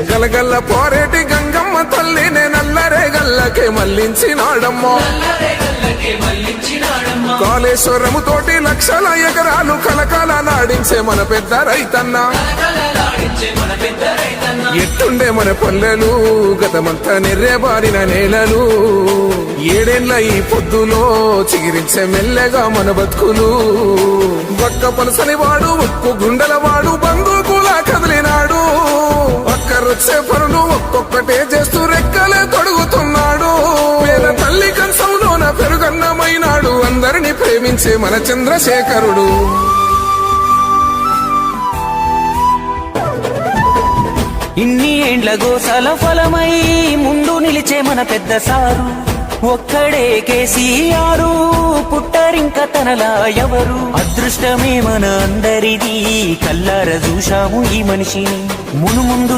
గలగల్ల పోరేటి గంగమ్మ తల్లినే నల్లరే గల్లకే మళ్లించినాడమ్మో. కాళేశ్వరము తోటి లక్షల ఎకరాలు కలకాల నాడించే మన పెద్ద రైతన్న. ఎట్టుండే మన పల్లెలు గతమంతా నెర్రేబారిన నేలలు. ఏడేళ్ల ఈ పొద్దులో చిగిరించే మెల్లగా మన బతుకులు. ఒక్క పలసని వాడు ఒక్కు గుండెల వాడు బంధుకులా కదిలినాడు. ఒక్కరొచ్చే పనులు ఒక్కొక్కటే చేస్తూ రెక్కలే తొడుగుతున్నాడు. వేల తల్లి కంచంలోన పెరుగన్నమైనాడు. అందరినీ ప్రేమించే మన చంద్రశేఖరుడు. ఇన్ని ఏండ్ల గోసల ఫలమై ముందు నిలిచే మన పెద్ద సారు. ఒక్కడే కేసీఆరు, పుట్టరింక తనలా ఎవరు. అదృష్టమే మన అందరిది, కల్లార చూశాము ఈ మనిషిని. మును ముందు